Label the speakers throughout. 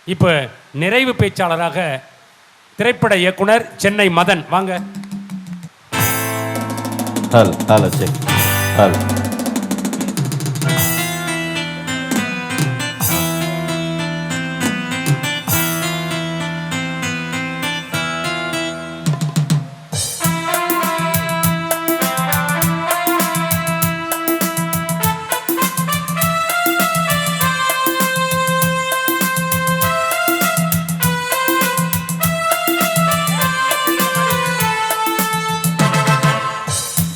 Speaker 1: இப்போ நிறைவு பேச்சாளராக திரைப்பட இயக்குனர் சென்னை மதன் வாங்க.
Speaker 2: Hello check hello.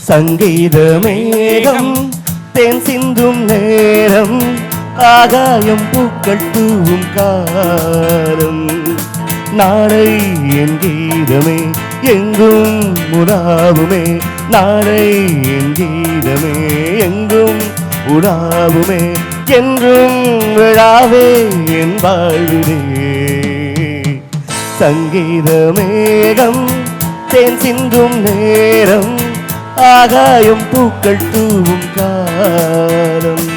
Speaker 2: சங்கீத மேகம் தேன் சிந்தும் நேரம், ஆகாயம் பூக்கள் தூவும் காலம். நாளை என் கீதமே எங்கும் உலாவுமே, நாளை என் கீதமே எங்கும் உலாவுமே, என்றும் விழாவே என் வாழ்விலே. சங்கீத மேகம் தேன் சிந்தும் நேரம், ஆகாயம் பூக்கள் தூவும் காலம்.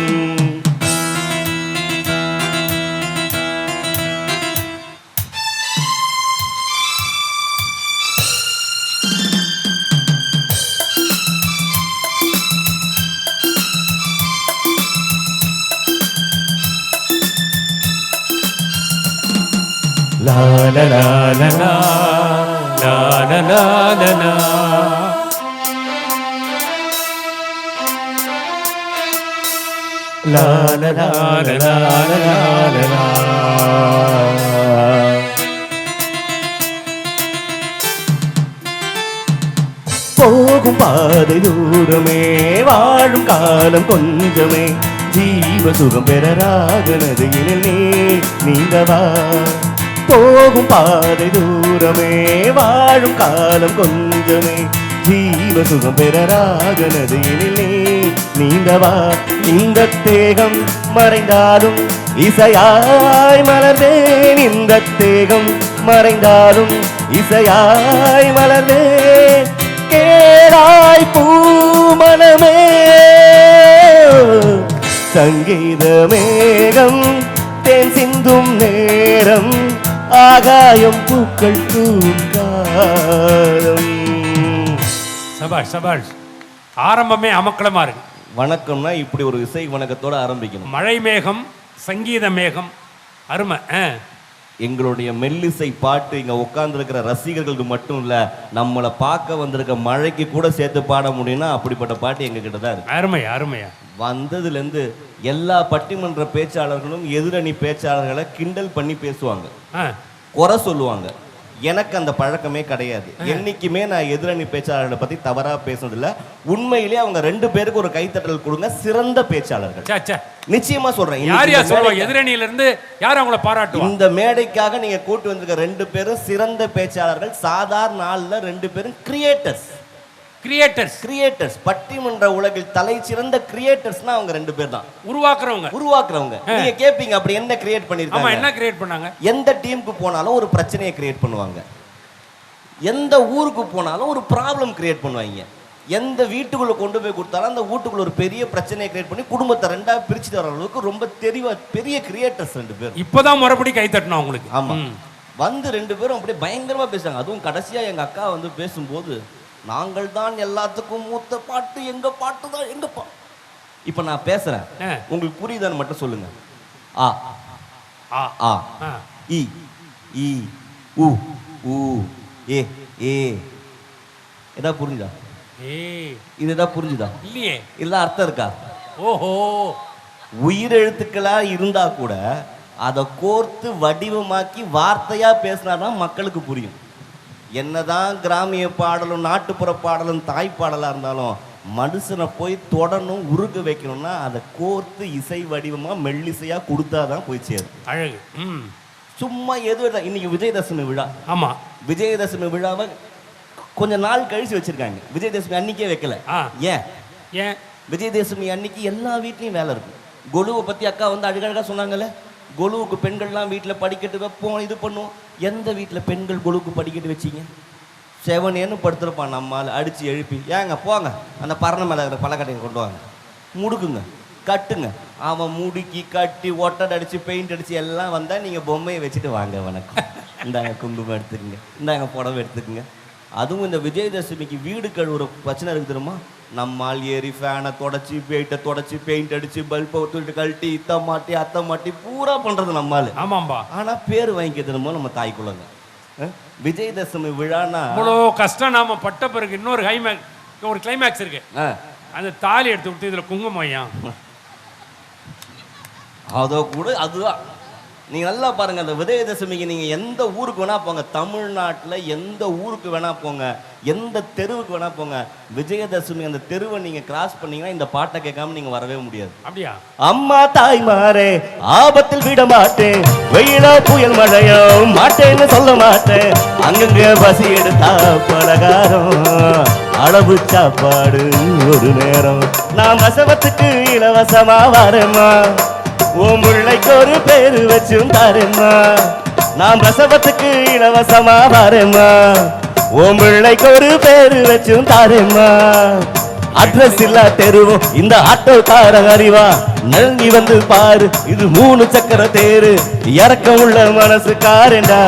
Speaker 2: லா லா லா லா லா லா லா லா லா. La la la la la la la la. போகும் பாதை தூரமே, வாழும் காலம் கொஞ்சமே, ஜீவ சுகம் பெறராக நதியினில் நீந்தவா. போகும் பாதை தூரமே, வாழும் காலம் கொஞ்சமே, ஜீவ சுகம் பெறராக நதியினில் நீந்தவா. இந்த தேகம் மறைந்தாலும் இசையாய் மலர்ந்தேன், இந்த தேகம் மறைந்தாலும் இசையாய் மலர்ந்தேன். கேளாய் பூமனமே, சங்கீத மேகம் தேன் சிந்தும் நேரம், ஆகாயம் பூக்கள் தூவும் காலம்.
Speaker 1: சபாஷ் சபாஷ், ஆரம்பமே அமக்களமா இருக்கு.
Speaker 2: வணக்கம்னா இப்படி ஒரு இசை வணக்கத்தோட ஆரம்பிக்கணும்.
Speaker 1: மழை மேகம், சங்கீத மேகம், அருமை.
Speaker 2: எங்களுடைய மெல்லிசை பாட்டு இங்க உட்கார்ந்துருக்கிற ரசிகர்களுக்கு மட்டும் இல்ல, நம்மளை பார்க்க வந்திருக்க மழைக்கு கூட சேர்த்து பாட முடியும்னா அப்படிப்பட்ட பாட்டு எங்க கிட்ட தான் இருக்கு.
Speaker 1: அருமையா அருமையா.
Speaker 2: வந்ததுல இருந்து எல்லா பட்டிமன்ற பேச்சாளர்களும் எதிரணி பேச்சாளர்களை கிண்டல் பண்ணி பேசுவாங்க, குறை சொல்லுவாங்க. எனக்கு அந்த பழக்கமே கிடையாது. என்னைக்குமே நான் எதிரணி பேச்சாளர்களை பத்தி தவறா பேசுனதில்ல. உண்மையிலேயே அவங்க ரெண்டு பேருக்கு ஒரு கைத்தட்டல் கொடுங்க, சிறந்த பேச்சாளர்கள். நிச்சயமா சொல்றேன்.
Speaker 1: எதிரணியில இருந்து யார் அவங்கள பாராட்டுவாங்க?
Speaker 2: இந்த மேடைக்காக நீங்க கூட்டு வந்திருக்க ரெண்டு பேரும் சிறந்த பேச்சாளர்கள். சாதாரண நாள்ல ரெண்டு பேரும் கிரியேட்டர்ஸ். பட்டிமன்ற உலகில் தலை சிறந்த கிரியேட்டர்ஸ்னா அவங்க ரெண்டு பேர் தான். உருவாக்குறவங்க. நீங்க கேப்பீங்க அப்படி என்ன கிரியேட் பண்ணிருக்காங்க?
Speaker 1: என்ன கிரியேட் பண்ணாங்க?
Speaker 2: எந்த டீமுக்கு போனாலும் ஒரு பிரச்சனையை கிரியேட் பண்ணுவாங்க, எந்த ஊருக்கு போனாலும் ஒரு ப்ராப்ளம் கிரியேட் பண்ணுவாங்க, எந்த வீட்டுக்குள்ள கொண்டு போய் கொடுத்தாலும் அந்த வீட்டுக்குள்ள ஒரு பெரிய பிரச்சனையை கிரியேட் பண்ணி குடும்பத்தை ரெண்டா பிரிச்சுட்டு வர அளவுக்கு ரொம்ப தெளிவா பெரிய கிரியேட்டர்ஸ் ரெண்டு பேர்.
Speaker 1: இப்பதான் மறுபடி கை தட்டணும் அவங்களுக்கு.
Speaker 2: ஆமா, வந்து ரெண்டு பேரும் அப்படியே பயங்கரமா பேசுறாங்க. அதுவும் கடைசியா எங்க அக்கா வந்து பேசும்போது, நாங்கள் தான் எல்லாத்துக்கும் மூத்த பாட்டு, எங்க பாட்டு தான் எங்க பாட்டு. இப்ப நான் பேசுறேன், உங்களுக்கு புரியுதான்னு மட்டும் சொல்லுங்க. ஆ ஆ ஆ, இ இ உ உ ஏ ஏ. ஏதா புரிஞ்சுதா? இது ஏதா புரிஞ்சுதா?
Speaker 1: இல்லையே.
Speaker 2: இல்ல அர்த்தம் இருக்கா?
Speaker 1: ஓஹோ.
Speaker 2: உயிரெழுத்துக்களா இருந்தா கூட அதை கோர்த்து வடிவமாக்கி வார்த்தையா பேசினாதான் மக்களுக்கு புரியும். என்னதான் கிராமிய பாடலும் நாட்டுப்புற பாடலும் தாய்ப்பாடலாக இருந்தாலும் மனுஷனை போய் தொடணும், உருக வைக்கணும்னா அதை கோர்த்து இசை வடிவமாக மெல்லிசையாக கொடுத்தாதான் போய் சேரும்.
Speaker 1: அழகு.
Speaker 2: சும்மா எதுவும். இன்னைக்கு விஜயதசமி விழா.
Speaker 1: ஆமாம்,
Speaker 2: விஜயதசமி விழாவை கொஞ்ச நாள் கழிச்சு வச்சிருக்காங்க. விஜயதசமி அன்னைக்கே வைக்கல. ஏன்? விஜயதசமி அன்னைக்கு எல்லா வீட்லையும் வேலை இருக்கும். கொலுவை பற்றி அக்கா வந்து அழகழகாக சொன்னாங்கல்ல, கொலுவுக்கு பெண்கள்லாம் வீட்டில் படிக்கட்டு வைப்போம், இது பண்ணுவோம். எந்த வீட்டில் பெண்கள் கொலுவுக்கு படிக்கட்டு வச்சிங்க? செவனேன்னு படுத்துருப்பான் நம்மால் அடித்து எழுப்பி, ஏங்க போங்க அந்த பரண மேலே இருக்கிற பழக்கட்டையை கொண்டு வாங்க, முடுக்குங்க, கட்டுங்க, அவன் முடுக்கி கட்டி ஒட்டடை அடிச்சு பெயிண்ட் அடிச்சு எல்லாம் வந்தா நீங்க பொம்மையை வச்சுட்டு வாங்க வணக்கம், இந்தாங்க குங்குமம் எடுத்துக்கங்க, இந்தாங்க புடவை எடுத்துக்கங்க. அதுவும் இந்த விஜயதசமிக்கு வீடு கழுவுற பிரச்சனை இருக்கு தெரியுமா? நம்மால் ஏறி ஃபேனை தொடச்சி பெயிட்டை தொடச்சி பெயிண்ட் அடிச்சு பல்பை தூக்கிட்டு கழட்டி அத்தை மாட்டி பூரா பண்றது நம்மால்.
Speaker 1: ஆமாம்பா.
Speaker 2: ஆனா பேர் வாங்கிக்கிறது நம்ம தாய் குலங்க. விஜயதசமி விழானா
Speaker 1: அவ்வளோ கஷ்டம் நாம பட்ட பிறகு இன்னொரு ஒரு கிளைமேக்ஸ் இருக்கு. அந்த தாலி எடுத்து விட்டு இதுல குங்குமம் ஐயா
Speaker 2: அதோ கூட அதுதான். நீங்க நல்லா பாருங்க, அந்த விஜயதசமிக்கு நீங்க எந்த ஊருக்கு வேணா போங்க, தமிழ்நாட்டுல எந்த ஊருக்கு வேணா போங்க, எந்த தெருவுக்கு வேணா போங்க, விஜயதசமி அந்த தெருவை நீங்க கிராஸ் பண்ணீங்கன்னா இந்த பாட்டை கேட்காம நீங்க வரவே முடியாது.
Speaker 1: அப்படியா?
Speaker 2: அம்மா தாய்மாரே ஆபத்தில் விட மாட்டேன், வெயிலோ புயல் மழையோ மாட்டேன்னு சொல்ல மாட்டேன், அங்கங்க பசி எடுத்தா பலகாரம் அளவு சாப்பாடு ஒரு நேரம், நான் வசவத்துக்கு இலவசமா வரேம்மா, உன் பிள்ளைக்கு ஒரு பேரு வச்சும் தாரேம்மா, நான் பிரசவத்துக்கு இலவசமா வரேம்மா, உன் பிள்ளைக்கு ஒரு பேரு வச்சும் தாரேம்மா, அட்ரஸ் இல்லா தெருவும் இந்த ஆட்டோக்கார அறிவா, நல்கி வந்து பாரு இது 3 சக்கர தேரு, இறக்கம் உள்ள மனசு காரண்டா,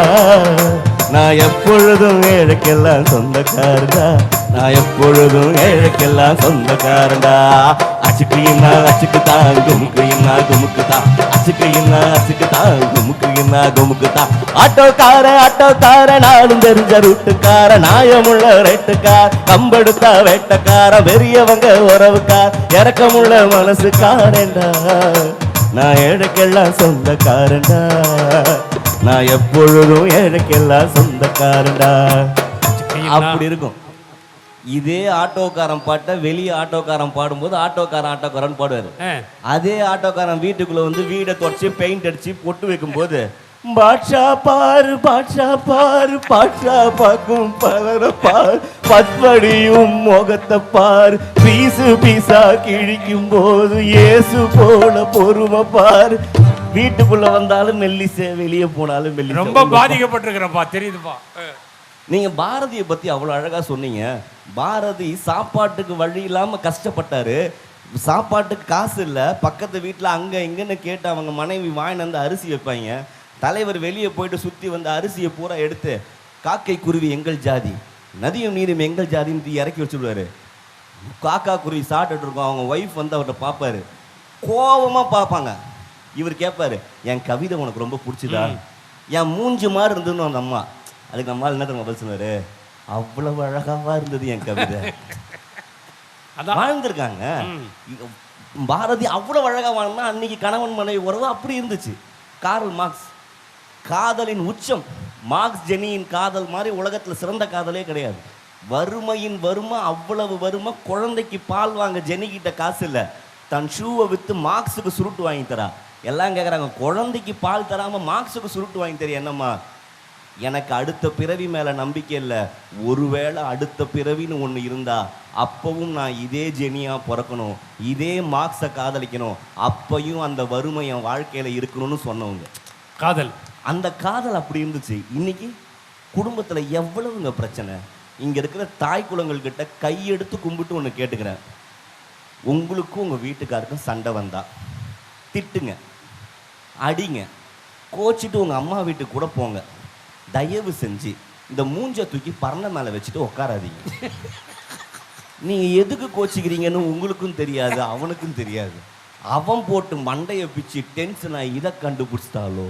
Speaker 2: நான் எப்பொழுதும் ஏழைக்கெல்லாம் சொந்தக்காரண்டா, நான் எப்பொழுதும் ஏழைக்கெல்லாம் சொந்தக்காரண்டா, அச்சுக்குயின்னா அச்சுக்குத்தான் குமுக்குயின்னா குமுக்குத்தான், அச்சுக்குயின்னா அச்சுக்குத்தான் குமுக்குயின்னா குமுக்குத்தான், ஆட்டோக்கார நானும் தெரிஞ்ச ரூட்டுக்கார, நாயமுள்ள ரேட்டுக்கார், கம்பெடுத்தா வேட்டக்கார, பெரியவங்க உறவுக்கார், இறக்கமுள்ள மனசுக்காரண்டா, நான் ஏழைக்கெல்லாம் சொந்தக்காரண்டா, நான் எப்பொழுதும் ஏழைக்கெல்லாம் சொந்தக்காரண்டா. அப்படி இருக்கும். இதே ஆட்டோக்காரன் பாட்டை வெளியே ஆட்டோக்காரன் பாடும்போது ஆட்டோக்காரன் பாடுவாரு. அதே ஆட்டோக்காரன் வீட்டுக்குள்ள வந்து வீடை தொடச்சி பெயிண்ட் அடிச்சு பொட்டு வைக்கும் போது பாட்ஷா பாரு பாட்ஷா பாக்கும் பலர பார், பத்வடியும் முகத்தை பார், பீசா கிழிக்கும் போது இயேசு போல பொறுமை பார், வீட்டுக்குள்ள வந்தாலும் மெல்லிசை வெளியே போனாலும் மெல்லிசை.
Speaker 1: ரொம்ப பாதிக்கப்பட்டிருக்கிறப்பா, தெரியுதுப்பா.
Speaker 2: நீங்க பாரதியை பத்தி அவ்வளவு அழகா சொன்னீங்க. பாரதி சாப்பாட்டுக்கு வழி இல்லாம கஷ்டப்பட்டாரு, சாப்பாட்டுக்கு காசு இல்லை, பக்கத்து வீட்டில் அங்கே இங்கன்னு கேட்டு அவங்க மனைவி வாங்கிட்டு வந்து அரிசி வைப்பாங்க, தலைவர் வெளியே போயிட்டு சுற்றி வந்து அரிசியை பூரா எடுத்து காக்கை குருவி எங்கள் ஜாதி, நதியும் நீரும் எங்கள் ஜாதின்னு இறக்கி வச்சுடுவாரு. காக்கா குருவி சாப்பிட்டுட்டு இருக்கோம், அவங்க ஒய்ஃப் வந்து அவர்கிட்ட பார்ப்பாரு, கோபமாக பார்ப்பாங்க. இவர் கேட்பாரு, என் கவிதை உனக்கு ரொம்ப பிடிச்சிதா, என் மூஞ்சி மாதிரி இருந்ததுன்னு அந்த அம்மா. அதுக்கு நம்மளால் என்ன தெரியுமா பதில் சொன்னாரு, அவ்வளவு அழகாவா இருந்தது என் கவிதை. வாழ்ந்திருக்காங்க பாரதி, அவ்வளவு அழகா வாழ்ந்தா. அன்னைக்கு கணவன் மனைவி உறவு அப்படி இருந்துச்சு. கார்ல் மார்க்ஸ் காதலின் உச்சம், மார்க்ஸ் ஜெனியின் காதல் மாதிரி உலகத்துல சிறந்த காதலே கிடையாது. வறுமையின் வறுமை, அவ்வளவு வறுமை, குழந்தைக்கு பால் வாங்க ஜெனிகிட்ட காசு இல்லை, தன் ஷூவை விற்று மார்க்ஸுக்கு சுருட்டு வாங்கி தரா. எல்லாம் கேட்குறாங்க, குழந்தைக்கு பால் தராமல் மார்க்ஸுக்கு சுருட்டு வாங்கி தர என்னம்மா? எனக்கு அடுத்த பிறவி மேலே நம்பிக்கை இல்லை, ஒருவேளை அடுத்த பிறவின்னு ஒன்று இருந்தா அப்பவும் நான் இதே ஜெனியாக பிறக்கணும், இதே மார்க்ஸை காதலிக்கணும், அப்பையும் அந்த வறுமை என் வாழ்க்கையில் இருக்கணும்னு சொன்னவங்க.
Speaker 1: காதல்,
Speaker 2: அந்த காதல் அப்படி இருந்துச்சு. இன்னைக்கு குடும்பத்தில் எவ்வளவுங்க பிரச்சனை. இங்கே இருக்கிற தாய் குலங்கள்கிட்ட கையெடுத்து கும்பிட்டு ஒன்று கேட்டுக்கிறேன், உங்களுக்கும் உங்கள் வீட்டுக்காருக்கும் சண்டை வந்தா திட்டுங்க, அடிங்க, கோச்சிட்டு உங்கள் அம்மா வீட்டுக்கு கூட போங்க, தயவு செஞ்சு இந்த மூஞ்ச தூக்கி பரண மேலே வச்சுட்டு உட்காராதீங்க. நீங்கள் எதுக்கு கோச்சிக்கிறீங்கன்னு உங்களுக்கும் தெரியாது, அவனுக்கும் தெரியாது. அவன் போட்டு மண்டையை பிச்சு டென்ஷனாக இதை கண்டுபிடிச்சிட்டாலோ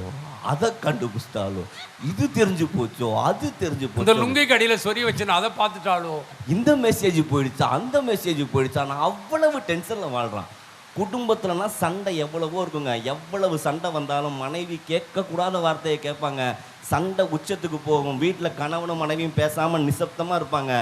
Speaker 2: அதை கண்டுபிடிச்சிட்டாலோ, இது தெரிஞ்சு போச்சோ அது தெரிஞ்சு போச்சோ,
Speaker 1: இந்த லுங்கை கடியில் சொறி வச்சுன்னு அதை பார்த்துட்டாலோ,
Speaker 2: இந்த மெசேஜ் போயிடுச்சா அந்த மெசேஜ் போயிடுச்சா, நான் அவ்வளவு டென்ஷனில் வாழ்கிறான். குடும்பத்துலனா சண்டை எவ்வளவோ இருக்குங்க. எவ்வளவு சண்டை வந்தாலும் மனைவி கேட்கக்கூடாத வார்த்தையை கேட்பாங்க, சண்டை உச்சத்துக்கு போகும். வீட்டில் கணவனும் மனைவியும் பேசாமல் நிசப்தமாக இருப்பாங்க,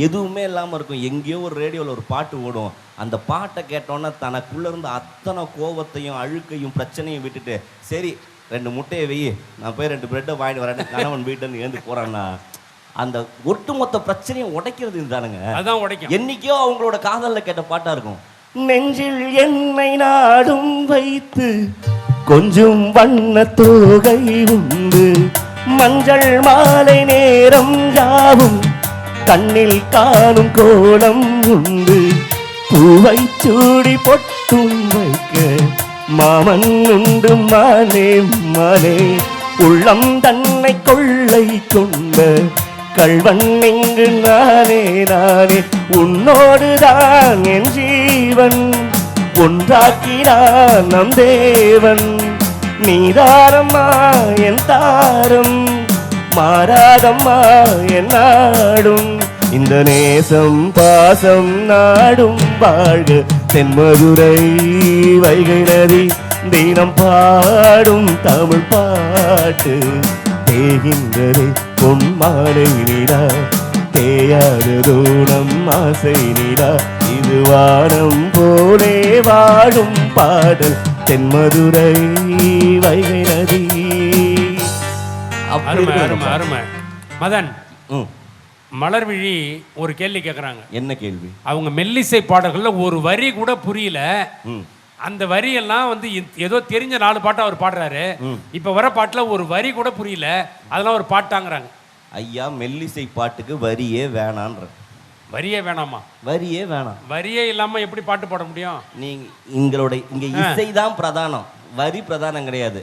Speaker 2: எதுவுமே இல்லாமல் இருக்கும். எங்கேயோ ஒரு ரேடியோவில் ஒரு பாட்டு ஓடும், அந்த பாட்டை கேட்டோன்னா தனக்குள்ளே இருந்த அத்தனை கோபத்தையும் அழுக்கையும் பிரச்சனையும் விட்டுட்டு, சரி 2 முட்டையை வெயி, நான் போய் 2 பிரெட்டை வாங்கிட்டு வரேன், கணவன் வீட்டுன்னு ஏந்து போகிறான்னா அந்த ஒட்டுமொத்த பிரச்சனையும் உடைக்கிறது இதுதானுங்க.
Speaker 1: அதான் உடைக்கும்.
Speaker 2: என்னைக்கோ அவங்களோட காதலில் கேட்ட பாட்டாக இருக்கும். நெஞ்சில் என்னை நாடும் வைத்து கொஞ்சம் வண்ண தோகை உண்டு, மஞ்சள் மாலை நேரம் யாவும் கண்ணில் காணும் கோலம் உண்டு, பூவை சூடி பொட்டும் வைக்க மாமன் உண்டு மானே மானே, உள்ளம் தன்னை கொள்ளை கொண்ட கள்வன் இங்கு நானே நானே. உன்னோடுதான் என் ஜீவன் ஒன்றாக்கினான் நம் தேவன். நீதாரம்மா என் தாரம், மாறாதம்மா என் நாடும். இந்த நேசம் பாசம் நாடும் வாழ்க தென்மதுரை வைகை நதி. தினம் பாடும் தமிழ் பாட்டு தேகின்றதே பொன்மாலை நிலா. தேயாததோ நம் ஆசை நிலா. இது வானம் போலே வாழும் பாடல் தென்மதுரை வைகை நதி.
Speaker 1: அருமை அருமை அருமை. மதன், மலர்விழி ஒரு கேள்வி கேட்குறாங்க.
Speaker 2: என்ன கேள்வி? அவங்க
Speaker 1: மெல்லிசை பாடல்கள்ல ஒரு வரி கூட புரியல, அந்த வரியெல்லாம் வந்து ஏதோ தெரிஞ்ச 4 பாட்டு அவர் பாடுறாரு, இப்ப வர பாட்டுல ஒரு வரி கூட புரியல, அதெல்லாம் ஒரு பாட்டாங்கிறாங்க.
Speaker 2: ஐயா, மெல்லிசை பாட்டுக்கு வரியே வேணான்ற.
Speaker 1: வரியே வேணாமா?
Speaker 2: வரியே வேணாம்.
Speaker 1: வரியே இல்லாம எப்படி பாட்டு பாட முடியும்?
Speaker 2: நீங்க இங்க இசைதான் பிரதானம், வரி பிரதானம் கிடையாது.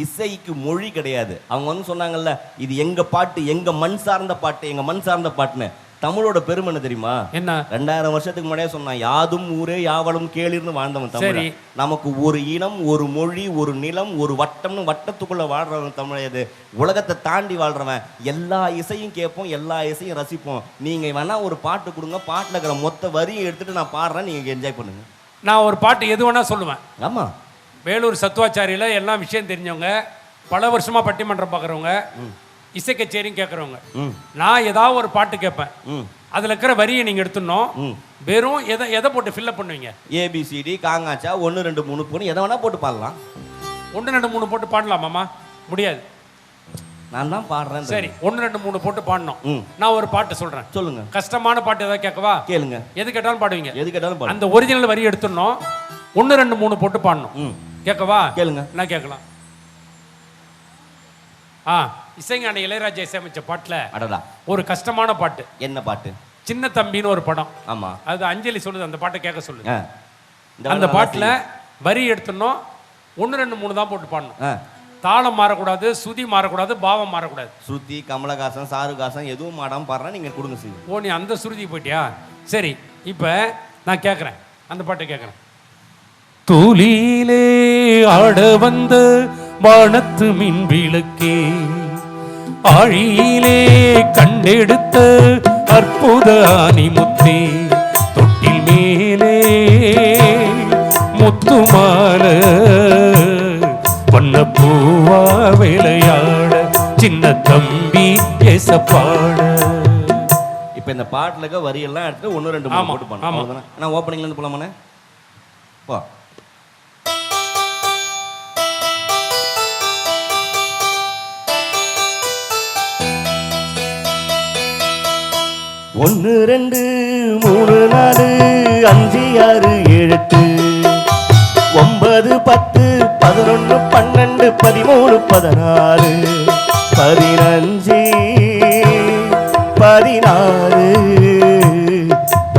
Speaker 2: இசைக்கு மொழி கிடையாது. அவங்க வந்து சொன்னாங்கல்ல, இது எங்க பாட்டு, எங்க மண் சார்ந்த பாட்டு, எங்க மண் சார்ந்த பாட்டுன்னு. தமிழோட பெருமை என்ன தெரியுமா?
Speaker 1: என்ன?
Speaker 2: 2000 வருஷத்துக்கு முன்னாடியே சொன்னான், யாதும் ஊரே யாவலும் கேளிர்னு வாழ்ந்தவன் தமிழ். நமக்கு ஒரு இனம், ஒரு மொழி, ஒரு நிலம், ஒரு வட்டம்னு வட்டத்துக்குள்ள வாழ்றவன் தமிழ். இது உலகத்தை தாண்டி வாழ்றவன். எல்லா இசையும் கேட்போம், எல்லா இசையும் ரசிப்போம். நீங்க வேணா ஒரு பாட்டு கொடுங்க, பாட்டுல இருக்கிற மொத்த வரியும் எடுத்துட்டு நான் பாடுறேன், நீங்க என்ஜாய் பண்ணுங்க. நான்
Speaker 1: ஒரு பாட்டு எது வேணா சொல்லுவேன்.
Speaker 2: ஆமா,
Speaker 1: வேலூர் சத்துவாச்சாரியில எல்லாம் விஷயம் தெரிஞ்சவங்க, பல வருஷமா பட்டிமன்றம் பார்க்குறவங்க, இசை கச்சேரியும் கேட்குறவங்க. நான் ஏதாவது ஒரு பாட்டு கேட்பேன், அதில் இருக்கிற வரியை நீங்கள் எடுத்துடணும். வெறும் எதை போட்டு ஃபில்லப் பண்ணுவீங்க?
Speaker 2: ஏபிசிடி காங்காச்சா 1 2 3 போட்டு எதை வேணா போட்டு பாடலாம்.
Speaker 1: 1 2 3 போட்டு பாடலாமாம்மா? முடியாது.
Speaker 2: நான் தான் பாடுறேன்.
Speaker 1: சரி, 1 2 3 போட்டு பாடணும். நான் ஒரு பாட்டு சொல்கிறேன்,
Speaker 2: சொல்லுங்க.
Speaker 1: கஷ்டமான பாட்டு ஏதாவது கேட்கவா?
Speaker 2: கேளுங்க.
Speaker 1: எது கேட்டாலும் பாடுவீங்க.
Speaker 2: எது கேட்டாலும் பாடுங்க.
Speaker 1: அந்த ஒரிஜினல் வரி எடுத்துடணும். 1 2 3 போட்டு பாடணும். கேட்கவா?
Speaker 2: கேளுங்க.
Speaker 1: நான் கேட்கலாம். இசைஞானி இளையராஜா இசையமைச்ச பாட்டுல
Speaker 2: அடடா
Speaker 1: ஒரு கஷ்டமான பாட்டு.
Speaker 2: என்ன பாட்டு?
Speaker 1: சின்ன தம்பின்னு ஒரு படம்.
Speaker 2: ஆமா, அது
Speaker 1: அஞ்சலி சொல்லுது, அந்த பாட்டை கேட்க சொல்லுங்க. அந்த பாட்டுல வரி எடுத்துடணும், 1 2 3 தான் போட்டு பாடணும். தாளம் மாறக்கூடாது, சுதி மாறக்கூடாது, பாவம் மாறக்கூடாது.
Speaker 2: ஸ்ருதி, கமலஹாசன், சாருகாசன் எதுவும் மாடாம பாடுறேன், நீங்க கொடுங்க செய்யும்.
Speaker 1: ஓ, நீ அந்த சுருதி போயிட்டியா? சரி, இப்ப நான் கேட்கறேன், அந்த பாட்டை கேட்கறேன். தூளிலே ஆட வந்த வானத்து மின் விளக்கே, ஆழியிலே கண்டெடுத்த அற்புத ஆனிமுத்தே, தொட்டில் மேலே முத்துமால வண்ண பூவா விளையாட, சின்ன தம்பி ஏசப்பாட.
Speaker 2: இப்ப இந்த பாட்டுல வரியெல்லாம் எடுத்து 1 2 3 போட்டு பண்ணணும். நான் ஓப்பனிங்ல இருந்து போலாமானே? போ. ஒன்று 2 3 4 5 6 7 8 9 10 11 12 13 14 15 16 17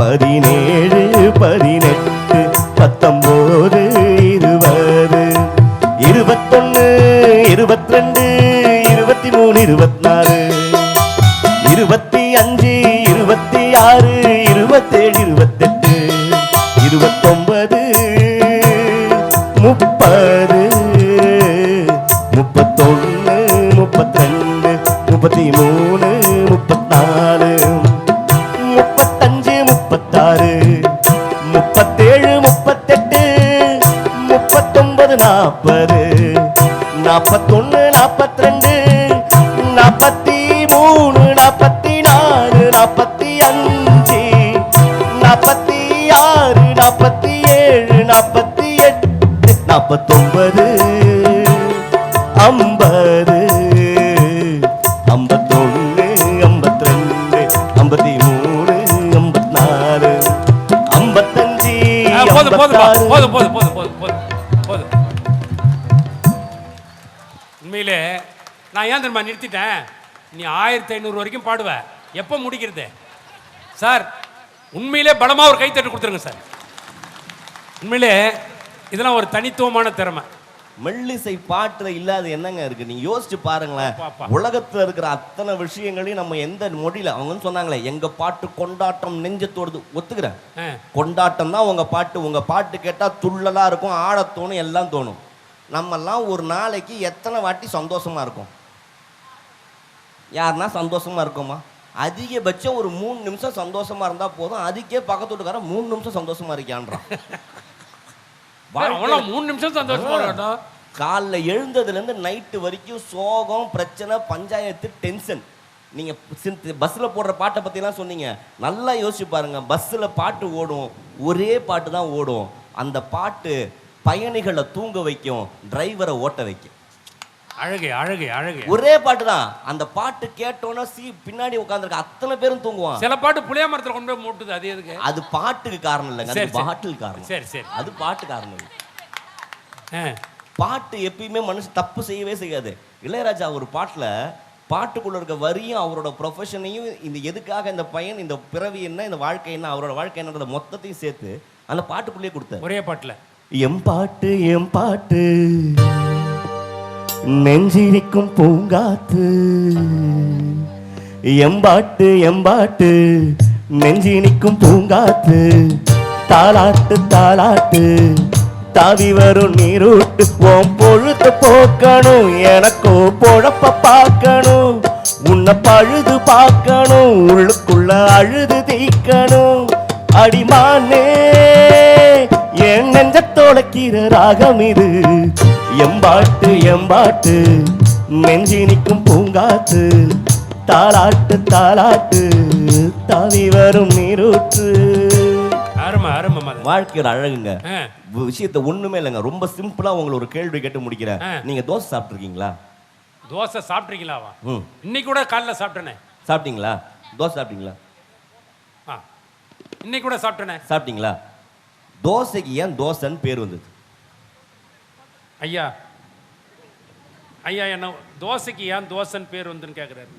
Speaker 2: 18 19 20 21 22 23 24 25 26 27 28 29 30 31 32 33 34 35 36 37 38 39 40 41 42 43 44 45 46 47 48 49 50 51 52 53 54 55
Speaker 1: உண்மையிலே நான் ஏன் தெரியுமா நிறுத்திட்டேன்? நீ 1500 வரைக்கும் பாடுவ, எப்போ முடிக்கிறது சார்? உண்மையிலே பலமா ஒரு கைத்தட்டு கொடுத்துருங்க சார். உண்மையிலே இதெல்லாம் ஒரு தனித்துவமான திறமை.
Speaker 2: மெல்லிசை பாட்டுல இல்லாத என்னங்க இருக்கு? நீங்க யோசிச்சு பாருங்களேன்.
Speaker 1: பாப்பா.
Speaker 2: உலகத்துல இருக்கிற அத்தனை விஷயங்களையும் நம்ம எந்த மொழியில அவங்க சொன்னாங்களே, எங்க பாட்டு கொண்டாட்டம் நெஞ்சத்தோடுது. ஒத்துக்கிறேன், கொண்டாட்டம் தான் உங்க பாட்டு. உங்க பாட்டு கேட்டா துள்ளலா இருக்கும், ஆடத் தோணும், எல்லாம் தோணும். நம்மெல்லாம் ஒரு நாளைக்கு எத்தனை வாட்டி சந்தோஷமா இருக்கும்? யாருன்னா சந்தோஷமா இருக்குமா? அதிகபட்சம் ஒரு 3 நிமிஷம் சந்தோஷமா இருந்தா போதும். அதுக்கே பக்கத்து வீட்டுக்காரன் 3 நிமிஷம் சந்தோஷமா இருக்கியான்றான்.
Speaker 1: 3 நிமிஷம் சந்தோஷமா இருக்கட்டும்.
Speaker 2: காலைல எழுந்ததுல இருந்து நைட்டு வரைக்கும் சோகம், பிரச்சனை, பஞ்சாயத்து, டென்ஷன். நீங்க பஸ்ல போடுற பாட்டை பத்தி எல்லாம் சொன்னீங்க. நல்லா யோசிச்சு பாருங்க. பஸ்ல பாட்டு ஓடும், ஒரே பாட்டு தான் ஓடும். அந்த பாட்டு பயணிகளை தூங்க வைக்கும், டிரைவரை ஓட்ட வைக்கும்.
Speaker 1: அழகு அழகு அழகு.
Speaker 2: ஒரே பாட்டு தான். அந்த பாட்டு கேட்டோன்னா பின்னாடி உட்கார்ந்துருக்க அத்தனை பேரும் தூங்குவான்.
Speaker 1: சில பாட்டு புளிய மரத்துல கொண்டு போய் மூட்டுது. அது எதுக்கு?
Speaker 2: அது பாட்டுக்கு காரணம் இல்லைங்க, அது பாட்டில் காரணம்.
Speaker 1: சரி சரி,
Speaker 2: அது பாட்டு காரணம் இல்லை. பாட்டு எப்பயுமே மனுஷன் தப்பு செய்யவே செய்யாது. இளையராஜா ஒரு பாட்டுல பாட்டுக்குள்ள இருக்க வரியும் அவரோட ப்ரொஃபஷனையும், இந்த எதுக்காக இந்த பையன், இந்த பிறவி என்ன, இந்த வாழ்க்கை என்ன, அவரோட வாழ்க்கை என்னன்றத மொத்தத்தையும் சேர்த்து அந்த பாட்டுக்குள்ளேயே கொடுத்தார்.
Speaker 1: ஒரே பாட்டுல
Speaker 2: எம் பாட்டு எம் பாட்டு நெஞ்சிரிக்கும் பூங்காத்து, எம்பாட்டு எம்பாட்டு நெஞ்சினிக்கும் பூங்காத்து, தாலாட்டு தாலாட்டு தாவி வரும் நீரூட்டு, ஓம் பொழுது போக்கணும், எனக்கோ பொழப்ப பார்க்கணும், உன்னை பழுது பார்க்கணும், உள்ளுக்குள்ள அழுது தீக்கணும், அடிமானே என் நெஞ்ச தொலைக்கிற ராகம் இது, எம்பாட்டு எம்பாட்டு நெஞ்சி நிற்கும் பூங்காத்து, தாலாட்டு தாலாட்டு தாவி வரும் நீரூற்று.
Speaker 1: அருமை அருமை.
Speaker 2: வாழ்க்கையோட அழகுங்க. விஷயத்தை ஒண்ணுமே இல்லைங்க, ரொம்ப சிம்பிளா உங்களை ஒரு கேள்வி கேட்டு முடிக்கிறேன். நீங்க தோசை சாப்பிட்டுருக்கீங்களா?
Speaker 1: தோசை சாப்பிட்ருக்கீங்களாவா? இன்னைக்கு கூட காலைல சாப்பிட்டேனே.
Speaker 2: சாப்பிட்டீங்களா? தோசை சாப்பிட்டீங்களா?
Speaker 1: இன்னைக்கு கூட சாப்பிட்டேனே.
Speaker 2: சாப்பிட்டீங்களா? தோசைக்கு ஏன் தோசைன்னு பேர் வந்தது?
Speaker 1: ஐயா ஐயா, என்ன தோசைக்கு ஏன் தோசைன்னு பேர் வந்துன்னு கேட்குறாரு.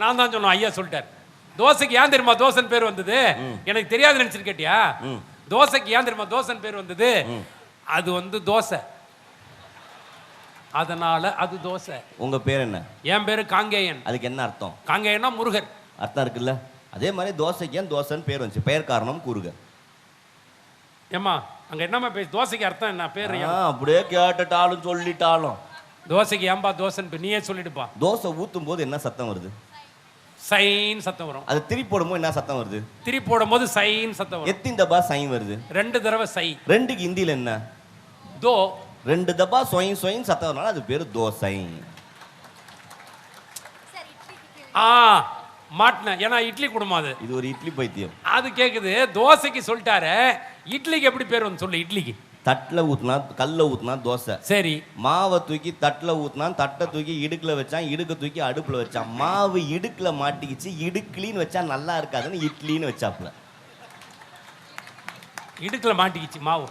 Speaker 1: நான் தான் சொன்னேன், ஐயா சொல்லிட்டார். தோசைக்கு ஏன் தெரியுமா தோசைன்னு பேர் வந்தது? எனக்கு தெரியாது நினைச்சிட்டு கேட்டியா? தோசைக்கு ஏன் தெரியுமா தோசைன்னு பேர் வந்தது? அது வந்து தோசை, அதனால அது தோசை.
Speaker 2: உங்க பேர் என்ன?
Speaker 1: என் பேரு காங்கேயன்.
Speaker 2: அதுக்கு என்ன அர்த்தம்?
Speaker 1: காங்கேயன்னா முருகர்
Speaker 2: அர்த்தம் இருக்குல்ல. அதே மாதிரி தோசைக்கு ஏன் தோசைன்னு பேர் வந்துச்சு? பெயர் காரணம் கூறுக.
Speaker 1: ஏம்மா அங்க என்னம்மா பேசு? தோசைக்கு அர்த்தம் என்ன? பேர்
Speaker 2: அப்படியே கேட்டுட்டாலும் சொல்லிட்டாலும்
Speaker 1: தோசைக்கு ஏன்பா தோசைன்னு நீயே சொல்லிடுப்பா.
Speaker 2: தோசை ஊத்தும் போது என்ன சத்தம் வருது?
Speaker 1: சைன் சத்தம் வரும்.
Speaker 2: அது திரி போடும்போது என்ன சத்தம் வருது?
Speaker 1: திரி போடும்போது சைன் சத்தம் வரும்.
Speaker 2: எத்தனை தபா சைன் வருது?
Speaker 1: 2 தடவை சை.
Speaker 2: 2க்கு ஹிந்தியில என்ன?
Speaker 1: தோ.
Speaker 2: 2 தபா சொயின் சொயின் சத்தம் வரனால அது பேரு தோசை.
Speaker 1: மாட்டின, ஏன்னா இட்லி குடும்பம் அது.
Speaker 2: இது ஒரு இட்லி பைத்தியம்.
Speaker 1: அது கேக்குது. தோசைக்கு சொல்லிட்டாரு, இட்லிக்கு எப்படி பேர் வந்து சொல்லு? இட்லிக்கு
Speaker 2: தட்டில் ஊத்துனா, கல்ல ஊத்துனா தோசை.
Speaker 1: சரி.
Speaker 2: மாவை தூக்கி தட்டில் ஊத்துனா, தட்டை தூக்கி இடுக்குல வச்சான், இடுக்க தூக்கி அடுப்புல வச்சான். மாவு இடுக்குல மாட்டிக்கிச்சு, இடுக்குலின்னு வச்சா நல்லா இருக்காதுன்னு இட்லின்னு வச்சாப்புல.
Speaker 1: இடுக்குல மாட்டிக்கிச்சு மாவு,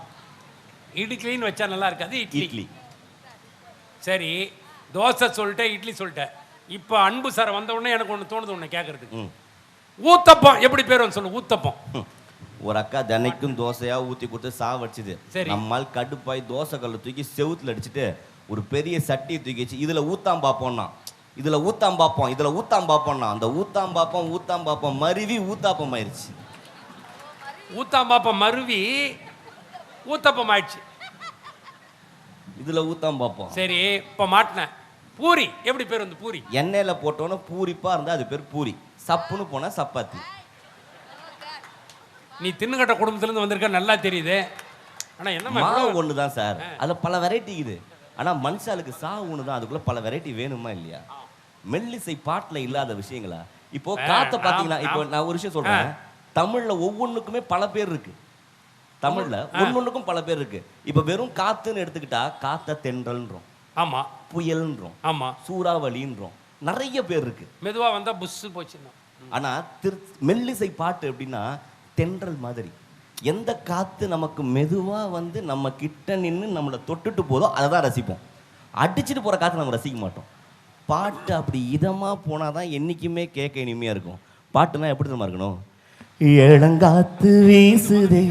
Speaker 1: இடுக்குலின்னு வச்சா நல்லா இருக்காது, இட்லி. சரி, தோசை சொல்லிட்டேன், இட்லி சொல்லிட்டேன். இப்போ அன்பு சார் வந்த உடனே எனக்கு ஒன்று தோணுது, ஒன்று கேட்கறதுக்கு. ஊத்தப்பம் எப்படி பேர் வந்து சொல்லு? ஊத்தப்பம்.
Speaker 2: ஒரு அக்கா தினைக்கும் தோசையா ஊத்தி கொடுத்து சாவடிச்சுது. நம்மால் கடுப்பாய் தோசை கல்ல தூக்கி செவுத்துல அடிச்சுட்டு ஒரு பெரிய சட்டியை தூக்கி வச்சு இதுல ஊத்தாம் பார்ப்போம்னா, இதுல ஊத்தாம் பார்ப்போம், இதுல ஊத்தாம் பார்ப்போம்னா, அந்த ஊத்தாம் பார்ப்போம் மருவி ஊத்தாப்பம் ஆயிடுச்சு.
Speaker 1: ஊத்தாம் பார்ப்போம் மருவி ஊத்தப்பம் ஆயிடுச்சு.
Speaker 2: இதுல ஊத்தாம் பார்ப்போம்.
Speaker 1: சரி, இப்போ மாட்டினேன். பூரி எப்படி பேர் வந்து? பூரி
Speaker 2: எண்ணெயில போட்டோன்னு பூரிப்பா இருந்தா அது பேர் பூரி, சப்புன்னு போனா சப்பாத்தி.
Speaker 1: நீ தின்னுகட்ட குடும்பத்துல இருந்து வந்திருக்க, நல்லா தெரியுது. ஆனா என்ன
Speaker 2: மாவு ஒண்ணுதான் சார், அதுல பல வெரைட்டி இது. ஆனா மனுஷாளுக்கு சாவு ஒண்ணுதான், அதுக்குள்ள பல வெரைட்டி வேணுமா இல்லையா? மெல்லிசை பாட்டுல இல்லாத விஷயங்களா? இப்போ காத்த பாத்தீங்கன்னா, இப்போ நான் ஒரு விஷயம் சொல்றேன். தமிழ்ல ஒவ்வொன்றுக்குமே பல பேர் இருக்கு. தமிழ்ல ஒன்னொன்னுக்கும் பல பேர் இருக்கு. இப்ப வெறும் காத்துன்னு எடுத்துக்கிட்டா காத்த தென்றல்ன்றோம்,
Speaker 1: ஆமா,
Speaker 2: புயல்ன்றோம்,
Speaker 1: ஆமா,
Speaker 2: சூறாவளின்றோம், நிறைய பேர் இருக்கு.
Speaker 1: மெதுவா வந்தா புஷ் போச்சுன்னா.
Speaker 2: ஆனா மெல்லிசை பாட்டு எப்படின்னா தென்றல் மாதிரி. எந்த காத்து நமக்கு மெதுவா வந்து நம்ம கிட்ட நின்று நம்மளை தொட்டுட்டு போதோ அதை தான் ரசிப்போம். அடிச்சுட்டு போற காத்து நம்ம ரசிக்க மாட்டோம். பாட்டு அப்படி இதமா போனாதான் என்னைக்குமே கேட்க இனிமையா இருக்கும். பாட்டுனா எப்படி தெரியுமா இருக்கணும்? இளங்காத்து வீசுதே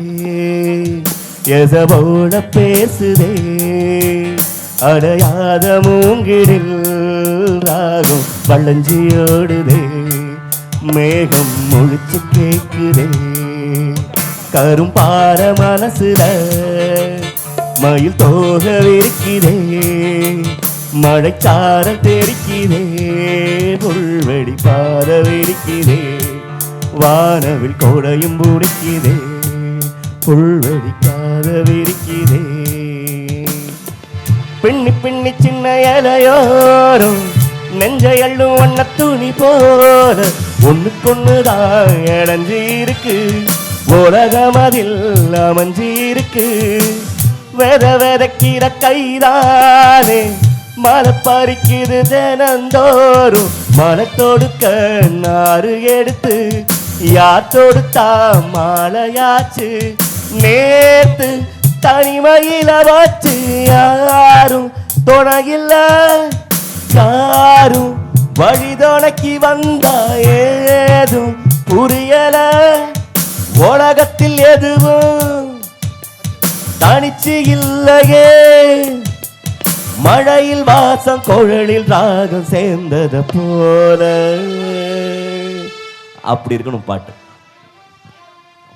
Speaker 2: எசபோட பேசுதே அடையாத மூங்கிடில் ராகம் வள்ளஞ்சியோடுதே மேகம் முழிச்சு கேக்குதே கரும்பார மனசுல மயில் தோக விரிக்குதே மழைச்சாரல் தெரிக்குதே புல்வெடி பார விரிக்குதே வானவில் கோடையும் பிடிக்குதே புல்வெடிக்காத விரிக்குதே பின்னி பின்னி சின்ன இலையோரும் நெஞ்சை அள்ளும் வண்ண துணி போல ஒண்ணுக்கொண்ணுதான் இழஞ்சி இருக்கு உலகம் அதில் அமைஞ்சி இருக்கு விதைக்கிற கைதானே மலை பறிக்குது தினந்தோறும் மனத்தொடுக்க நாறு எடுத்து யாத்தொடுத்தா மாலையாச்சு நேத்து தனிமையில வச்சு யாரும் துணையில்ல யாரும் வழி துணைக்கு வந்தா ஏதும் புரியல உலகத்தில் எதுவும் தனிச்சு இல்லையே மழையில் வாசம் குழலில் ராகம் சேர்ந்தது போல அப்படி இருக்கணும் பாட்டு.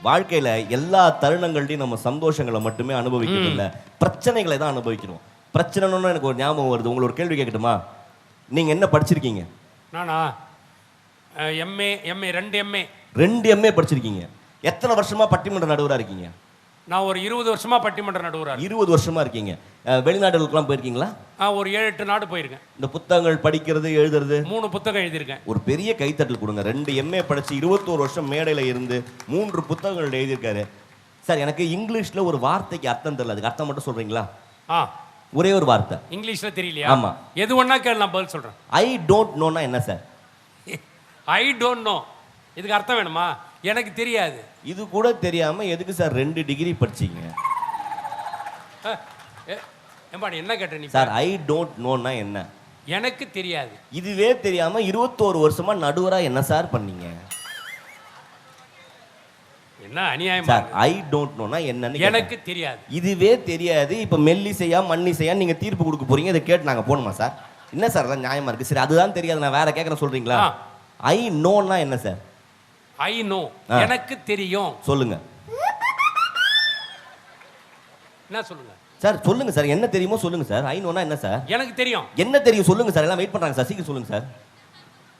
Speaker 2: வாழ்க்கையில எல்லா தருணங்கள்டையும் நம்ம சந்தோஷங்களை மட்டுமே அனுபவிக்கிறது இல்ல, பிரச்சனைகளை தான் அனுபவிக்கணும். பிரச்சனைன்னு எனக்கு ஒரு ஞாபகம் வருது. உங்களோட கேள்வி கேட்கட்டுமா? நீங்க என்ன படிச்சிருக்கீங்க?
Speaker 1: நானா எம்ஏ 2
Speaker 2: MA படிச்சிருக்கீங்க. எத்தனை வருஷமா பட்டிமன்ற நடுவரா இருக்கீங்க?
Speaker 1: நான் ஒரு 20 வருஷமா பட்டிமன்ற நடுவரா.
Speaker 2: 20 வருஷமா இருக்கீங்க. வெளிநாடுகளுக்கெல்லாம் போயிருக்கீங்களா?
Speaker 1: ஒரு 7-8 நாடு போயிருக்கேன்.
Speaker 2: இந்த புத்தகங்கள் படிக்கிறது எழுதுறது
Speaker 1: 3 புத்தகம் எழுதியிருக்கேன்.
Speaker 2: ஒரு பெரிய கைத்தட்டல் கொடுங்க. 2 MA படிச்சு 21 வருஷம் மேடையில இருந்து 3 புத்தகங்கள் எழுதியிருக்காரு. சார் எனக்கு இங்கிலீஷ்ல ஒரு வார்த்தைக்கு அர்த்தம் தெரியல, அதுக்கு அர்த்தம் மட்டும் சொல்றீங்களா? ஒரே ஒரு வார்த்தை
Speaker 1: இங்கிலீஷ்ல தெரியலையா?
Speaker 2: ஆமா.
Speaker 1: எது ஒண்ணா கேளு, நான் பதில் சொல்றேன்.
Speaker 2: ஐ டோன்ட் நோனா என்ன சார்?
Speaker 1: ஐ டோன்ட் நோ, இதுக்கு அர்த்தம் வேணுமா? எனக்கு தெரியாது.
Speaker 2: இது கூட தெரியாம எதுக்கு சார் 2 டிகிரி படிச்சீங்க?
Speaker 1: என்ன கேட்ட நீ?
Speaker 2: சார் ஐ டோன்ட் நோனா என்ன?
Speaker 1: எனக்கு தெரியாது.
Speaker 2: இதுவே தெரியாம 21 வருஷமா நடுவரா என்ன சார் பண்ணீங்க?
Speaker 1: என்ன அநியாயம்
Speaker 2: சார்? ஐ டோன்ட் நோனா என்னன்னு
Speaker 1: எனக்கு தெரியாது.
Speaker 2: இதுவே தெரியாது. இப்ப மெல்லிசையா மண்ணிசையா நீங்க தீர்ப்பு கொடுக்க போறீங்க, இதை கேட்டு நாங்க போகணுமா சார்? என்ன சார் அதான் நியாயமா இருக்கு? சரி அதுதான் தெரியாது, நான் வேற கேட்கறேன் சொல்றீங்களா? ஐ நோனா என்ன சார்?
Speaker 1: ஐ நோ, எனக்கு தெரியும்.
Speaker 2: சொல்லுங்க.
Speaker 1: என்ன சொல்லுங்க
Speaker 2: சார்? சொல்லுங்க சார், என்ன தெரியுமோ சொல்லுங்க சார். ஐ நோனா என்ன சார்?
Speaker 1: எனக்கு தெரியும்.
Speaker 2: என்ன தெரியும் சொல்லுங்க சார், எல்லாம் வெயிட் பண்றாங்க சார், சீக்கிரம் சொல்லுங்க சார்.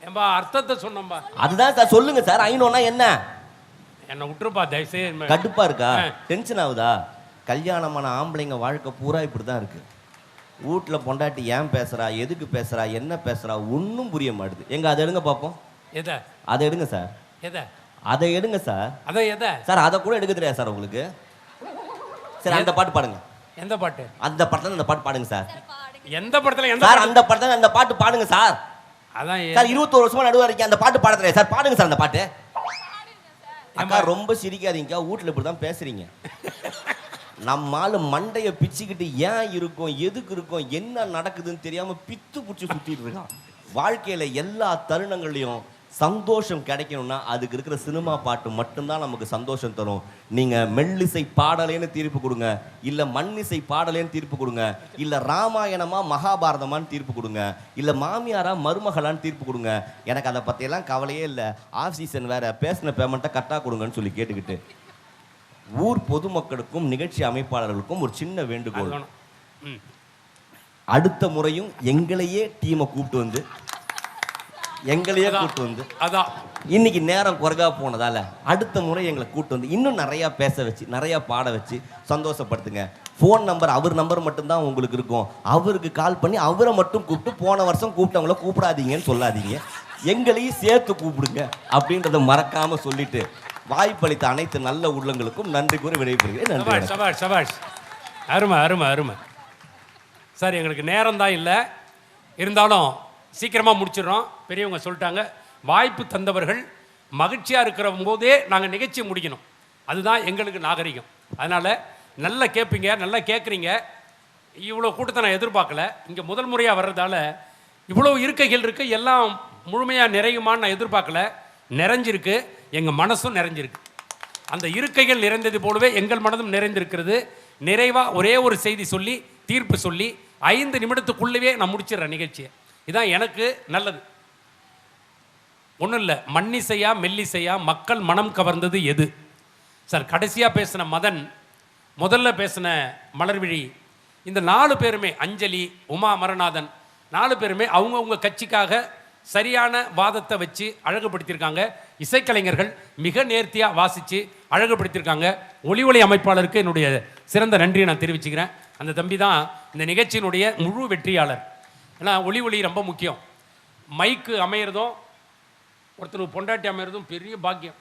Speaker 1: ஏம்பா அர்த்தத்தை சொன்னம்பா.
Speaker 2: அதுதான் சார், சொல்லுங்க சார். ஐ நோனா என்ன?
Speaker 1: என்ன விட்டுருப்பா தயவுசெய்து.
Speaker 2: கடுப்பா இருக்கா? டென்ஷன் ஆகுதா? கல்யாணமான ஆம்பளைங்க வாழ்க்கை பூரா இப்படிதான் இருக்கு. வீட்டில் பொண்டாட்டி ஏன் பேசுறா, எதுக்கு பேசுறா, என்ன பேசுறா ஒன்றும் புரிய மாட்டுது. எங்க அதை எடுங்க பார்ப்போம்.
Speaker 1: எதை?
Speaker 2: அதை எடுங்க சார்.
Speaker 1: எதை?
Speaker 2: அதை எடுங்க சார்.
Speaker 1: அதை எதை
Speaker 2: சார்? அதை கூட எடுக்க தெரியாது சார் உங்களுக்கு? சரி அந்த பாட்டு பாடுங்க.
Speaker 1: எந்த பாட்டு?
Speaker 2: அந்த படத்துல அந்த பாட்டு பாடுங்க சார்.
Speaker 1: எந்த படத்துல? எந்த
Speaker 2: சார் அந்த படத்துல அந்த பாட்டு பாடுங்க சார்.
Speaker 1: அதான்
Speaker 2: சார் 21 வருஷமா நடுவா இருக்கீங்க, அந்த பாட்டு பாட தெரியாது சார், பாடுங்க சார் அந்த பாட்டு. அக்கா ரொம்ப சிரிக்காதீங்க, வீட்டுல இப்படிதான் பேசுறீங்க. நம்மால மண்டைய பிச்சுக்கிட்டு ஏன் இருக்கும், எதுக்கு இருக்கும், என்ன நடக்குதுன்னு தெரியாம பித்து புடிச்சு சுத்திட்டு இருக்கான். வாழ்க்கையில எல்லா தருணங்களையும் சந்தோஷம் கிடைக்கணும்னா அதுக்கு இருக்கிற சினிமா பாட்டு மட்டும்தான் நமக்கு சந்தோஷம் தரும். நீங்க மெல்லிசை பாடலேன்னு தீர்ப்பு கொடுங்க, இல்ல மண்ணிசை பாடலேன்னு தீர்ப்பு கொடுங்க, இல்ல ராமாயணமா மகாபாரதமான்னு தீர்ப்பு கொடுங்க, இல்ல மாமியாரா மருமகளான்னு தீர்ப்பு கொடுங்க. எனக்கு அதை பத்தியெல்லாம் கவலையே இல்லை. ஆஃப் சீசன் வேற, பேசின பேமெண்ட்டை கட்டா கொடுங்கன்னு சொல்லி கேட்டுக்கிட்டு ஊர் பொதுமக்களுக்கும் நிகழ்ச்சி அமைப்பாளர்களுக்கும் ஒரு சின்ன வேண்டுகோள். அடுத்த முறையும் எங்களையே டீமை கூப்பிட்டு வந்து அதான் இன்னைக்கு நேரம் குறைகா போனதால அடுத்த முறை எங்களை கூப்பிட்டு வந்து இன்னும் நிறைய பேச வச்சு நிறைய பாட வச்சு சந்தோஷப்படுத்துங்க. ஃபோன் நம்பர் அவர் நம்பர் மட்டும்தான் உங்களுக்கு இருக்கும். அவருக்கு கால் பண்ணி அவரை மட்டும் கூப்பிட்டு போன வருஷம் கூப்பிட்டவங்கள கூப்பிடாதீங்கன்னு சொல்லாதீங்க, எங்களையும் சேர்த்து கூப்பிடுங்க அப்படின்றத மறக்காம சொல்லிட்டு வாய்ப்பளித்த அனைத்து நல்ல உள்ளங்களுக்கும் நன்றி கூறி விடைபெறுகிறேன். நன்றி.
Speaker 1: சபாஷ் சபாஷ், அருமை அருமை அருமை சார். எங்களுக்கு நேரம் தான் இல்லை, இருந்தாலும் சீக்கிரமாக முடிச்சிடறோம். பெரியவங்க சொல்லிட்டாங்க, வாய்ப்பு தந்தவர்கள் மகிழ்ச்சியாக இருக்கிற போதே நாங்கள் நிகழ்ச்சி முடிக்கணும், அதுதான் எங்களுக்கு நாகரிகம். அதனால் நல்லா கேட்பீங்க, நல்லா கேட்குறீங்க. இவ்வளோ கூட்டத்தை நான் எதிர்பார்க்கல. இங்கே முதல் முறையாக வர்றதால இவ்வளோ இருக்கைகள் இருக்குது, எல்லாம் முழுமையாக நிறையுமான்னு நான் எதிர்பார்க்கல. நிறைஞ்சிருக்கு, எங்கள் மனசும் நிறைஞ்சிருக்கு. அந்த இருக்கைகள் நிறைந்தது போலவே எங்கள் மனதும் நிறைந்திருக்கிறது. நிறைவா ஒரே ஒரு செய்தி சொல்லி தீர்ப்பு சொல்லி 5 நிமிடத்துக்குள்ளவே நான் முடிச்சிடுறேன் நிகழ்ச்சியை. இதான் எனக்கு நல்லது. ஒன்றும் இல்லை, மன்னிசையா மெல்லிசையா மக்கள் மனம் கவர்ந்தது எது சார்? கடைசியாக பேசின மதன், முதல்ல பேசின மலர்விழி, இந்த 4 பேருமே, அஞ்சலி, உமா அமரநாதன், 4 பேருமே அவங்கவுங்க கட்சிக்காக சரியான வாதத்தை வச்சு அழகுபடுத்தியிருக்காங்க. இசைக்கலைஞர்கள் மிக நேர்த்தியாக வாசித்து அழகுபடுத்தியிருக்காங்க. ஒளி அமைப்பாளருக்கு என்னுடைய சிறந்த நன்றியை நான் தெரிவிச்சுக்கிறேன். அந்த தம்பி தான் இந்த நிகழ்ச்சியினுடைய முழு வெற்றியாளர். ஏன்னா ஒளி ரொம்ப முக்கியம். மைக்கு அமையிறதும் ஒருத்தருக்கு பொண்டாட்டி அமையிறதும் பெரிய பாக்கியம்.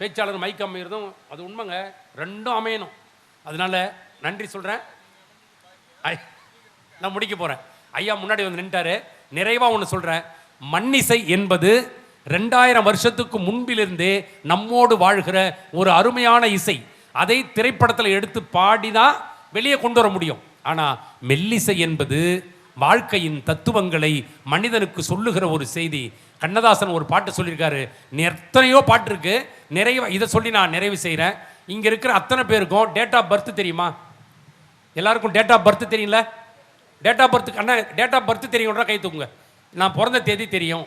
Speaker 1: பேச்சாளர் மைக்கு அமையிறதும் அது உண்மைங்க, ரெண்டும் அமையணும். அதனால நன்றி சொல்கிறேன். நான் முடிக்க போகிறேன். ஐயா முன்னாடி வந்து நின்ட்டாரு. நிறைவாக ஒன்று சொல்கிறேன், மன்னிசை என்பது 2000 வருஷத்துக்கு முன்பிலிருந்தே நம்மோடு வாழ்கிற ஒரு அருமையான இசை. அதை திரைப்படத்தில் எடுத்து பாடி தான் வெளியே கொண்டு வர முடியும். ஆனால் மெல்லிசை என்பது வாழ்க்கையின் தத்துவங்களை மனிதனுக்கு சொல்லுகிற ஒரு செய்தி. கண்ணதாசன் ஒரு பாட்டு சொல்லியிருக்காரு, எத்தனையோ பாட்டு இருக்கு. நிறைவாக இதை சொல்லி நான் நிறைவு செய்கிறேன். இங்கே இருக்கிற அத்தனை பேருக்கும் டேட் ஆஃப் பர்த் தெரியுமா? எல்லாருக்கும் டேட் ஆஃப் பர்த் தெரியல? டேட் ஆஃப் பர்த் அண்ணா டேட் ஆஃப் பர்த் தெரியும்ன்றா கை தூக்குங்க. நான் பிறந்த தேதி தெரியும்.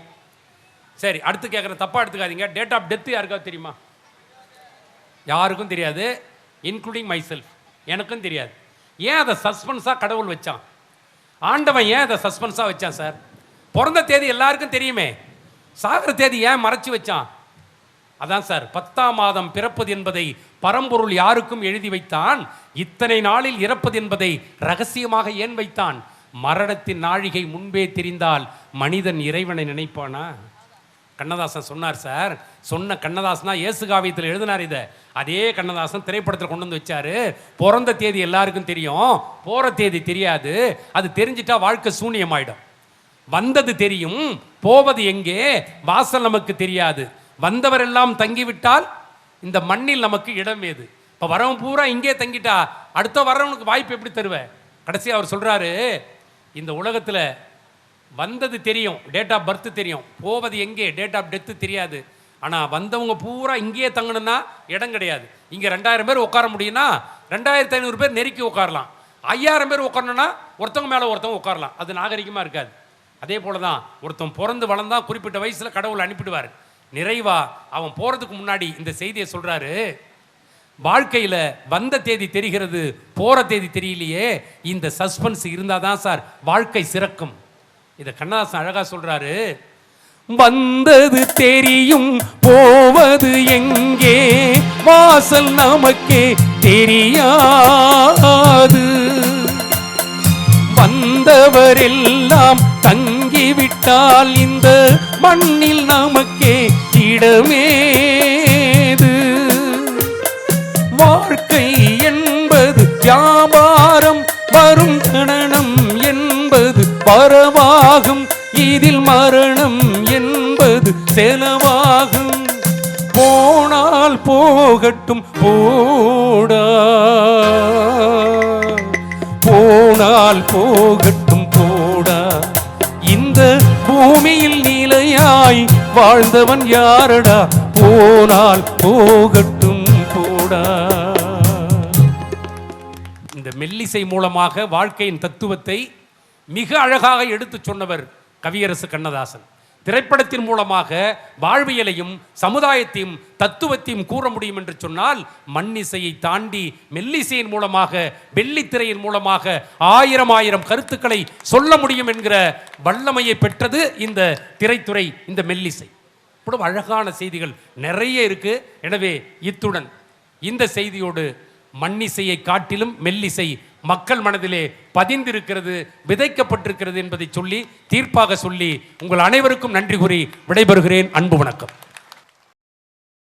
Speaker 1: சரி, அடுத்து கேட்குறேன், தப்பாக எடுத்துக்காதீங்க. டேட் ஆஃப் டெத்து யாருக்காவது தெரியுமா? யாருக்கும் தெரியாது, இன்க்ளூடிங் மை செல்ஃப். எனக்கும் தெரியாது. ஏன் அதை சஸ்பென்ஸாக கடவுள் வச்சான்? ஆண்டவன் ஏன் அதை சஸ்பென்ஸாக வச்சான் சார்? பிறந்த தேதி எல்லாருக்கும் தெரியுமே, சாகிற தேதி ஏன் மறைச்சி வச்சான்? அதான் சார், 10ஆம் மாதம் பிறப்பது என்பதை பரம்பொருள் யாருக்கும் எழுதி வைத்தான். இத்தனை நாளில் இறப்பது என்பதை ரகசியமாக ஏன் வைத்தான்? மரணத்தின் நாழிகை முன்பே தெரிந்தால் மனிதன் இறைவனை நினைப்பானா? கண்ணதாசன் சொன்னார் சார். சொன்ன கண்ணதாசனா இயேசு காவியத்தில் எழுதினார். இதை அதே கண்ணதாசன் திரைப்படத்தில் கொண்டு வந்து வச்சாரு. பிறந்த தேதி எல்லாருக்கும் தெரியும், போகிற தேதி தெரியாது. அது தெரிஞ்சிட்டா வாழ்க்கை சூன்யமாயிடும். வந்தது தெரியும், போவது எங்கே, வாசல் நமக்கு தெரியாது. வந்தவர் எல்லாம் தங்கிவிட்டால் இந்த மண்ணில் நமக்கு இடம் ஏது? இப்போ வரவன் பூரா இங்கே தங்கிட்டா அடுத்த வரவனுக்கு வாய்ப்பு எப்படி தருவேன்? கடைசி அவர் சொல்கிறாரு, இந்த உலகத்தில் வந்தது தெரியும், டேட் ஆஃப் பர்த் தெரியும், போவது எங்கே, டேட் ஆஃப் டெத்து தெரியாது. ஆனால் வந்தவங்க பூரா இங்கேயே தங்கணும்னா இடம் கிடையாது. இங்கே 2000 பேர் உட்கார முடியும்னா 2500 பேர் நெருக்கி உட்காரலாம். 5000 பேர் உட்காரணும்னா ஒருத்தவங்க மேலே ஒருத்தவங்க உட்காரலாம். அது நாகரிகமாக இருக்காது. அதே போல தான் ஒருத்தன் பிறந்து வளர்ந்தா குறிப்பிட்ட வயசில் கடவுள் அனுப்பிடுவார். நிறைவா அவன் போகிறதுக்கு முன்னாடி இந்த செய்தியை சொல்கிறாரு, வாழ்க்கையில் வந்த தேதி தெரிகிறது, போகிற தேதி தெரியலையே. இந்த சஸ்பென்ஸ் இருந்தால் தான் சார் வாழ்க்கை சிறக்கும். இதை கண்ணதாசன் அழகாக சொல்கிறாரு, வந்தது தெரியும், போவது எங்கே, வாசல் நமக்கே தெரியாது. வந்தவரெல்லாம் தங்கிவிட்டால் இந்த மண்ணில் நமக்கே இடமேது. வாழ்க்கை என்பது வியாபாரம், வரும் கணனம் என்பது வரவாகும், இதில் மரணம் என்பது செலவாகும். போனால் போகட்டும் போடா, போனால் போகட்டும் போடா. இந்த பூமியில் நிலையாய் வாழ்ந்தவன் யாரடா, போனால் போகட்டும் போடா. இந்த மெல்லிசை மூலமாக வாழ்க்கையின் தத்துவத்தை மிக அழகாக எடுத்து சொன்னவர் கவியரசு கண்ணதாசன். திரைப்படத்தின் மூலமாக வாழ்வியலையும் சமுதாயத்தையும் தத்துவத்தையும் கூற முடியும் என்று சொன்னால், மண்ணிசையை தாண்டி மெல்லிசையின் மூலமாக, வெள்ளித்திரையின் மூலமாக 1000 கருத்துக்களை சொல்ல முடியும் என்கிற வல்லமையை பெற்றது இந்த திரைத்துறை, இந்த மெல்லிசை. இப்படி அழகான செய்திகள் நிறைய இருக்கு. எனவே இத்துடன் இந்த செய்தியோடு மண்ணிசையை காட்டிலும் மெல்லிசை மக்கள் மனதிலே பதிந்திருக்கிறது, விதைக்கப்பட்டிருக்கிறது என்பதை சொல்லி தீர்ப்பாக சொல்லி உங்கள் அனைவருக்கும் நன்றி கூறி விடைபெறுகிறேன். அன்பு வணக்கம்.